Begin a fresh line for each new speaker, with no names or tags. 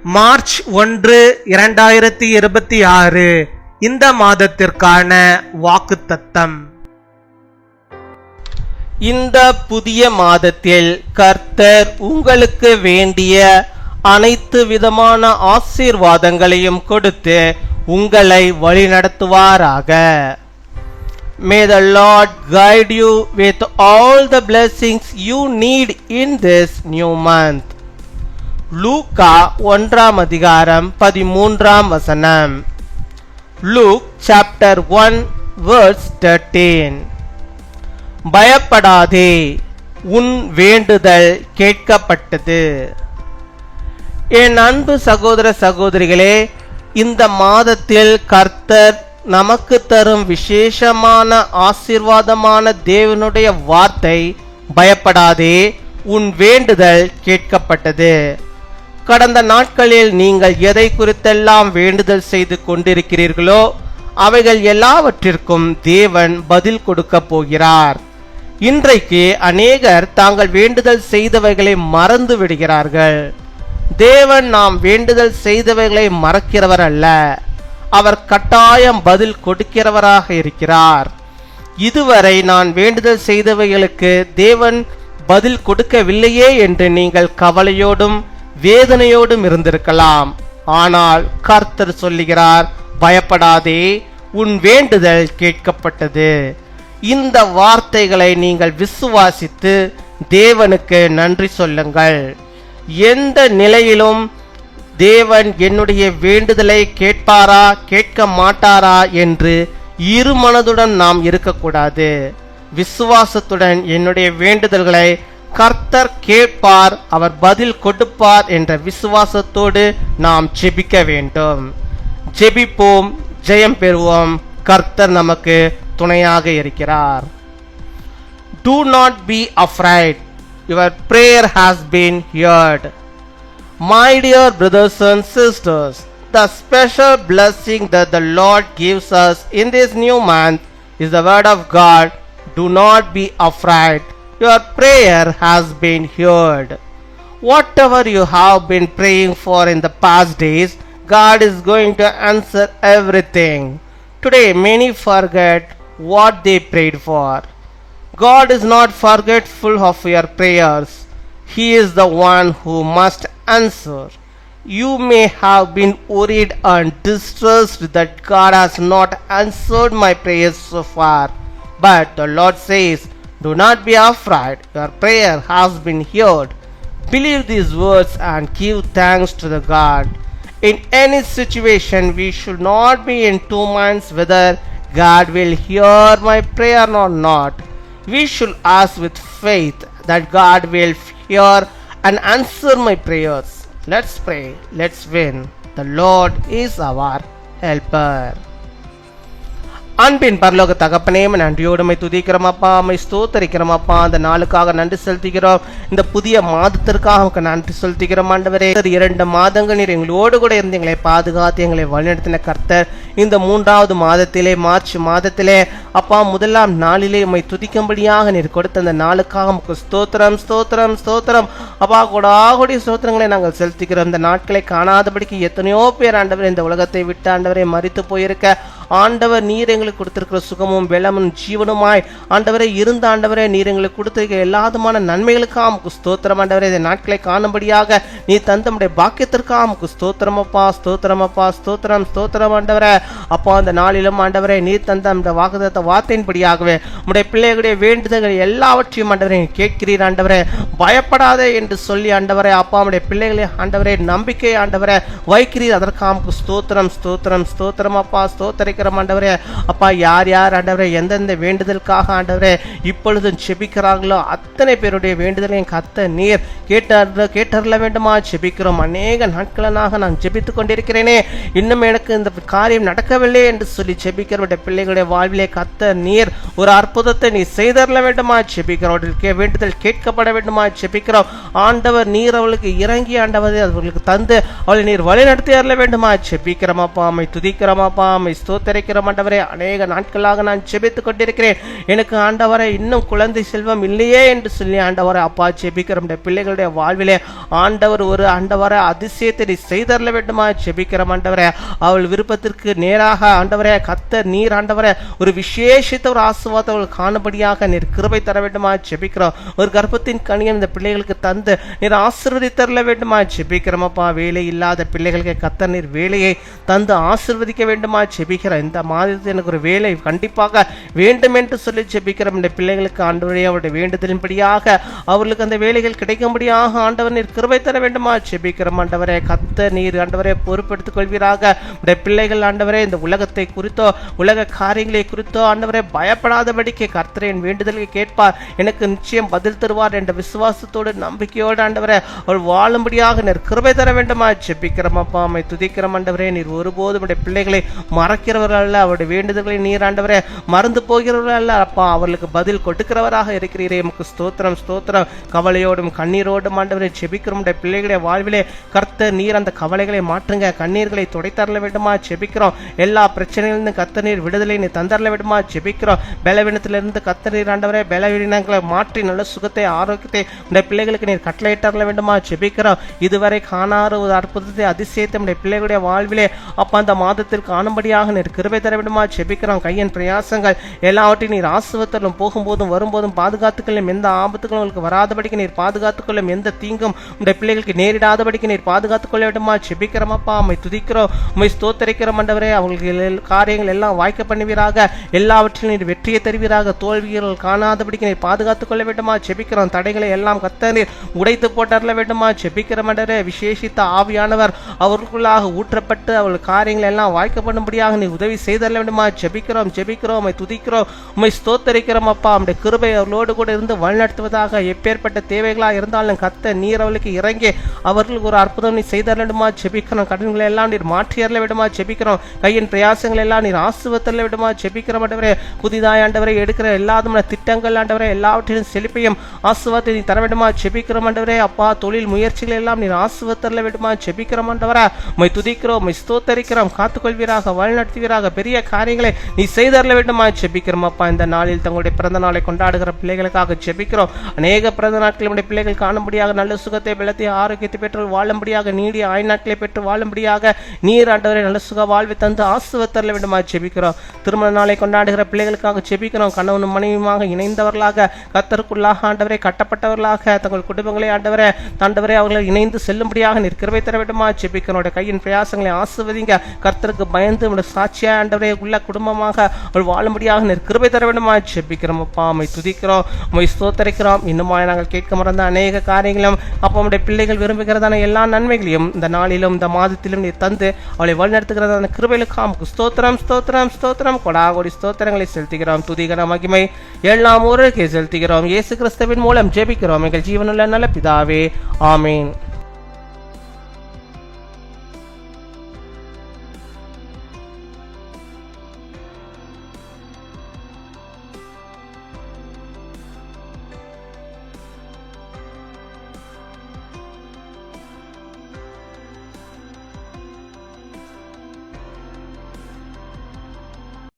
March 1, 2026 இந்த மாதத்திற்கான வாக்குத்தத்தம்.
இந்த புதிய மாதத்தில் கர்த்தர் உங்களுக்கு வேண்டிய அனைத்து விதமான ஆசீர்வாதங்களையும் கொடுத்து உங்களை வழிநடத்துவாராக. May the Lord guide you with all the blessings you need in this new month. Luca 1:13. Luke chapter 1 verse 13. பயப்படாதே, உன் வேண்டுதல் கேட்கப்பட்டது. என் அன்பு சகோதர சகோதரிகளே, இந்த மாதத்தில் கர்த்தர் நமக்கு தரும் விசேஷமான ஆசீர்வாதமான தேவனுடைய வார்த்தை, பயப்படாதே, உன் வேண்டுதல் கேட்கப்பட்டது. கடந்த நாட்களில் நீங்கள் எதை குறித்தெல்லாம் வேண்டுதல் செய்து கொண்டிருக்கிறீர்களோ அவைகள் எல்லாவற்றிற்கும் தேவன் பதில் கொடுக்க போகிறார். இன்றைக்கு அநேகர் தாங்கள் வேண்டுதல் செய்தவைகளை மறந்து விடுகிறார்கள். தேவன் நாம் வேண்டுதல் செய்தவைகளை மறக்கிறவர் அல்ல, அவர் கட்டாயம் பதில் கொடுக்கிறவராக இருக்கிறார். இதுவரை நான் வேண்டுதல் செய்தவைகளுக்கு தேவன் பதில் கொடுக்கவில்லையே என்று நீங்கள் கவலையோடும் வேதனையோடும் இருந்திருக்கலாம். ஆனால் கர்த்தர் சொல்லுகிறார், பயப்படாதே, உன் வேண்டுதல் கேட்கப்பட்டது. இந்த வார்த்தைகளை நீங்கள் விசுவாசித்து தேவனுக்கு நன்றி சொல்லுங்கள். எந்த நிலையிலும் தேவன் என்னுடைய வேண்டுதலை கேட்பாரா கேட்க மாட்டாரா என்று இருமனதுடன் நாம் இருக்கக்கூடாது. விசுவாசத்துடன் என்னுடைய வேண்டுதல்களை கர்த்தர் கேட்பார், அவர் பதில் கொடுப்பார் என்ற விசுவாசத்தோடு நாம் ஜெபிக்க வேண்டும். ஜெபிப்போம், ஜெயம் பெறுவோம். கர்த்தர் நமக்கு துணையாக இருக்கிறார். Do not be afraid. Your prayer has been heard. My dear brothers and sisters, the special blessing that the Lord gives us in this new month is the word of God. Do not be afraid. Your prayer has been heard. Whatever you have been praying for in the past days, God is going to answer everything. Today many forget what they prayed for. God is not forgetful of your prayers. He is the one who must answer. You may have been worried and distressed that God has not answered my prayers so far. But the Lord says, do not be afraid. Your prayer has been heard. Believe these words and give thanks to the God. In any situation, we should not be in two minds whether God will hear my prayer or not. We should ask with faith that God will hear and answer my prayers. Let's pray. Let's win. The Lord is our helper. அன்பின் பரலோக தகப்பனே, நன்றியோடுமை துதிக்கிறோம் அப்பா, அம்மை ஸ்தோத்தரிக்கிறோம் அப்பா. அந்த நாளுக்காக நன்றி செலுத்துகிறோம். இந்த புதிய மாதத்திற்காக நன்றி செலுத்துகிறோம் ஆண்டவரே. 2 மாதங்கள் நீர் எங்களோடு கூட இருந்து எங்களை பாதுகாத்து எங்களை வழிநடத்தின கர்த்தர், இந்த 3வது மாதத்திலே, மார்ச் மாதத்திலே அப்பா, முதலாம் நாளிலே உம்மை துதிக்கும்படியாக நீர் கொடுத்த அந்த நாளுக்காக உமக்கு ஸ்தோத்திரம் ஸ்தோத்திரம் ஸ்தோத்திரம் அப்பா. கொடாகொடி ஸ்தோத்திரங்களை நாங்கள் செலுத்துகிறோம். இந்த நாட்களை காணாதபடிக்கு எத்தனையோ பேர் ஆண்டவர் இந்த உலகத்தை விட்டு ஆண்டவரை மரித்து போயிருக்க, ஆண்டவர் நீர் எங்களுக்கு கொடுத்திருக்கிற சுகமும் வெள்ளமும் ஜீவனுமாய் ஆண்டவரே இருந்த ஆண்டவரே, நீர் எங்களுக்கு கொடுத்திருக்கிற எல்லாதுமான நன்மைகளுக்காக உமக்கு ஸ்தோத்திரம் ஆண்டவரே. இந்த நாட்களை காணும்படியாக நீ தந்தமுடைய பாக்கியத்திற்காக உமக்கு ஸ்தோத்திரம் அப்பா, ஸ்தோத்திரம் அப்பா, ஸ்தோத்திரம் ஸ்தோத்திரம் ஆண்டவரே. அப்பா, அந்த நாளிலும் ஆண்டவரே நீர் தந்த அந்த வாக்குத்தத்த வார்த்தையின்படியாகவே உடைய பிள்ளைகளுடைய வேண்டுதல்கள் எல்லாவற்றையும் ஆண்டவரே கேட்கிறீர் ஆண்டவரே. பயப்படாதே என்று சொல்லி ஆண்டவரே அப்பா, உடைய பிள்ளைகளை ஆண்டவரே நம்பிக்கை ஆண்டவரே வைக்கிறீர். அதற்காக உமக்கு ஸ்தோத்திரம் ஸ்தோத்திரம் ஸ்தோத்திரம் அப்பா, ஸ்தோத்தரிக்கிறோம் ஆண்டவரே. அப்பா, யார் யார் ஆண்டவரே எந்தெந்த வேண்டுதலுக்காக ஆண்டவரே இப்பொழுதும் செபிக்கிறார்களோ அத்தனை பேருடைய வேண்டுதலையும் கர்த்தர் நீர் கேட்டறல வேண்டுமா செபிக்கிறோம். அநேக நாட்களாக நான் ஜெபித்து கொண்டிருக்கிறேனே, இன்னும் எனக்கு இந்த காரியம் நடக்க கொடுக்கவில்லை என்று சொல்லி ஜெபிக்கிறவருடைய பிள்ளைகளுடைய வாழ்விலே கர்த்தர் நீர் ஒரு அற்புதத்தை நீ செய்தரல வேண்டுமா ஜெபிக்கிறோம். வேண்டுதல் கேட்கப்பட வேண்டுமா ஜெபிக்கிறோம். ஆண்டவர் நீர் அவளுக்கு இறங்கி ஆண்டவரை அவர்களுக்கு தந்து அவளை நீர் வழி நடத்தி அருள வேண்டுமா ஜெபிக்கிறோமாப்பா. அம்மை துதிக்கிறோமாப்பா, அம்மை ஸ்தோத்திரிக்கிறோம் ஆண்டவரே. அநேக நாட்களாக நான் ஜெபித்துக் கொண்டிருக்கிறேன், எனக்கு ஆண்டவரை இன்னும் குழந்தை செல்வம் இல்லையே என்று சொல்லி ஆண்டவரை அப்பா ஜெபிக்கிறோம். பிள்ளைகளுடைய வாழ்விலே ஆண்டவர் ஒரு ஆண்டவரை அதிசயத்தை நீ செய்தரல வேண்டுமா ஜெபிக்கிறோம் ஆண்டவரே. அவள் விருப்பத்திற்கு நேராக ஆண்டவரே கர்த்தர் நீர் ஆண்டவரே ஒரு விசேஷித்த ஒரு ஆசீர்வாதத்தை அவள் காணும்படியாக நீர் கிருபை தர வேண்டுமா ஜெபிக்கிறோம். ஒரு கர்ப்பத்தின் கனியம் இந்த பிள்ளைகளுக்கு தந்து நீர் ஆசீர்வதித்தரல வேண்டுமா ஜெபிக்கிறோம் அப்பா. வேலை இல்லாத பிள்ளைகளுக்கு கர்த்தர் நீர் வேலையை தந்து ஆசீர்வதிக்க வேண்டுமா ஜெபிக்கிறோம். இந்த மாதத்தில் எனக்கு ஒரு வேலை கண்டிப்பாக வேண்டும் என்று சொல்லி ஜெபிக்கிறோம். இந்த பிள்ளைகளுக்கு ஆண்டவரே அவருடைய வேண்டுதலின்படியாக அவர்களுக்கு அந்த வேலைகள் கிடைக்கும்படியாக ஆண்டவர் நீர் கிருபை தர வேண்டுமா ஜெபிக்கிறோம் ஆண்டவரே. கர்த்தர் நீர் ஆண்டவரே பொறுப்பெடுத்துக் கொள்வீராக. இந்த பிள்ளைகள் ஆண்டவரே இந்த உலகத்தை குறித்தோ உலக காரியங்களை குறித்தோ ஆண்டவரே பயப்படாதபடிக்கு கர்த்தர் என் வேண்டுதலுக்கு கேட்பார், எனக்கு நிச்சயம் பதில் தருவார் என்ற விசுவாசத்தோடு நம்பிக்கையோடு ஆண்டவரே அவள் வாழும்படியாக நீர் கிருபை தர வேண்டுமா ஜெபிக்கிறோம் அப்பா. அம்மை துதிக்கிறோம் ஆண்டவரே. நீர் ஒருபோதும் பிள்ளைகளை மறக்கிறவர்கள் அல்ல, அவருடைய வேண்டுதல்களை நீர் ஆண்டவரே மறந்து போகிறவர்கள் அல்ல அப்பா. அவர்களுக்கு பதில் கொடுக்கிறவராக இருக்கிறீரே, எமக்கு ஸ்தோத்திரம் ஸ்தோத்திரம். கவலையோடும் கண்ணீரோடும் ஆண்டவரை ஜெபிக்கிறோம். பிள்ளைகளுடைய வாழ்விலே கர்த்தர் நீர் அந்த கவலைகளை மாற்றுங்க, கண்ணீர்களை துடைத்தரல வேண்டுமா ஜெபிக்கிறோம். எல்லா பிரச்சனைகளிலிருந்து கர்த்தர் நீர் விடுதலை நீர் தந்தரல வேண்டுமா ஜெபிக்கிறோம். பலவீனத்திலிருந்து கர்த்தர் நீர் ஆண்டவரே பலவீனங்களை மாற்றி நல்ல சுகத்தை ஆரோக்கியத்தை இந்த பிள்ளைகளுக்கு நீர் கட்டளையிட்டரல வேண்டுமா ஜெபிக்கிறோம். இதுவரை காணாத ஒரு அற்புதத்தை அதிசயத்தை நம்முடைய பிள்ளைகளுடைய வாழ்விலே அப்ப அந்த மாதத்தில் காணும்படியாக நீர் கிருபை தர வேண்டுமா ஜெபிக்கிறோம். கையின் பிரயாசங்கள் எல்லாவற்றையும் நீர் ஆசீர்வதித்தலும் போகும்போதும் வரும்போதும் பாதுகாத்துக்கொள்ளும், எந்த ஆபத்துகளும் உங்களுக்கு வராதபடிக்கு நீர் பாதுகாத்துக்கொள்ளும், எந்த தீங்கும் உடைய பிள்ளைகளுக்கு நேரிடாதபடிக்கு நீர் பாதுகாத்துக் கொள்ள வேண்டுமா ஜெபிக்கிறோம் அப்பா. அம்மை துதிக்கிறோம், உம்மை ஸ்தோத்திரிக்கிறோம் ஆண்டவரே. அவங்களுக்கு காரியங்கள் எல்லாம் வாய்க்க பண்ணுவீராக, எல்லாவற்றிலும் நீர் வெற்றியை தருவீராக. தோல்விகள் காணாதபடிக்கு நீர் பாதுகாத்துக் கொள்ள வேண்டுமா ஜெபிக்கிறோம். தடைகளை எல்லாம் கர்த்தர் நீர் உடைத்து போட்டறல வேண்டுமா ஜெபிக்கிறோம் ஆண்டவரே. விசேஷித்த ஆவியானவர் அவர்களுக்குள்ளாக ஊற்றப்பட்டு அவர்கள் காரியங்கள் எல்லாம் வாய்க்க பண்ணும்படியாக நீ உதவி செய்தரல வேண்டுமா ஜெபிக்கிறோம் ஜெபிக்கிறோம். உம்மை துதிக்கிறோம், உம்மை ஸ்தோத்திரிக்கிறோம் அப்பா. நம்முடைய கிருபை அவர்களோடு கூட இருந்து வழிநடத்துவதாக. எப்பேற்பட்ட தேவைகளாக இருந்தாலும் கர்த்தர் நீர் அவளுக்கு இறங்கி அவர்களுக்கு ஒரு அற்புதம் நீ செய்தரல வேண்டுமா ஜெபிக்கிறோம். கடன்களை எல்லாம் நீர் மாற்றி அருள வேண்டுமா ஜெபிக்கிறோம். கையின் பிரயாசங்கள் எல்லாம் நீர் ஆசீர்வதித்தரல வேண்டுமா ஜெபிக்கிறோம் ஆண்டவரே. புதிதாய் ஆண்டவரை எடுக்கிற எல்லாதுமான திட்டங்கள் ஆண்டவரே எல்லாவற்றிலும் செழிப்பையும் ஆசீர்வாதத்தை நீ தர வேண்டுமா ஜெபிக்கிறோம் ஆண்டவரே. அப்பா தொழில் முயற்சிகள் எல்லாம் நீர் ஆசீர்வதித்தரல வேண்டுமா ஜெபிக்கிறோம் ஆண்டவரே. உம்மை துதிக்கிறோம், உம்மை ஸ்தோத்திரிக்கிறோம். காத்துக்கொள்வீராக, வழிநடத்துவீராக. பெரிய காரியங்களை நீ செய்தரல வேண்டுமா ஜெபிக்கிறோம் அப்பா. இந்த நாளில் தங்களுடைய பிறந்த நாளை கொண்டாடுகிற பிள்ளைகளுக்காக ஜெபிக்கிறோம். அநேக பிறந்த நாட்களுடைய பிள்ளைகள் காணும்படியாக நல்ல சுகத்தை பலத்தை ஆரோக்கியத்தை பெற்று வாழும்படியாக, நீடிய ஆயுநாட்களை பெற்று வாழும்படியாக நீர் ஆண்டவரை நல்ல சுக வாழ்வை தந்து ஆசீர்வதித்தரல வேண்டுமா ஜெபிக்கிறோம். திருமண நாளை கொண்டாடுகிற பிள்ளைகளுக்காக ஜெபிக்கிறோம். கணவனும் மனைவியுமாக இணைந்தவர்களாக, கர்த்தருக்குள்ளாக ஆண்டவரை கட்டப்பட்டவர்களாக, தங்கள் குடும்பங்களை ஆண்டவரை அவர்களை இணைந்து செல்லும்படியாக நீர் கிருபை தர வேண்டுமா ஜெபிக்கிறோம். கையின் பிரயாசங்களை ஆசீர்வதிங்க. கர்த்தருக்கு பயந்து சாட்சியா ஆண்டவரை உள்ள குடும்பமாக அவள் வாழும்படியாக நீர் கிருபை தர வேண்டுமா ஜெபிக்கிறோம் அப்பா. உம்மை துதிக்கிறோம், உம்மை ஸ்தோத்திரிக்கிறோம். இன்னுமாய் நாங்கள் கேட்க மறந்த அநேக காரியங்களும் அப்பா நம்முடைய பிள்ளைகள் விரும்புகிறதான எல்லா நன்மைகளையும் இந்த நாளிலும் இந்த மாதத்திலும் நீர் தந்து அவளை வழிநடத்துகிறதான கிருபைகளுக்காம் ஸ்தோத்திரம் ஸ்தோத்திரம் ஸ்தோத்திரம். கொடாகோடி ஸ்தோத்திரங்களை செலுத்துகிறோம். துதிகர மகிமை எல்லாம் ஒருவருக்கே செலுத்துகிறோம். இயேசு கிறிஸ்துவின் மூலம் ஜெபிக்கிறோம் எங்கள் ஜீவனுள்ள நல்ல பிதாவே, ஆமீன்.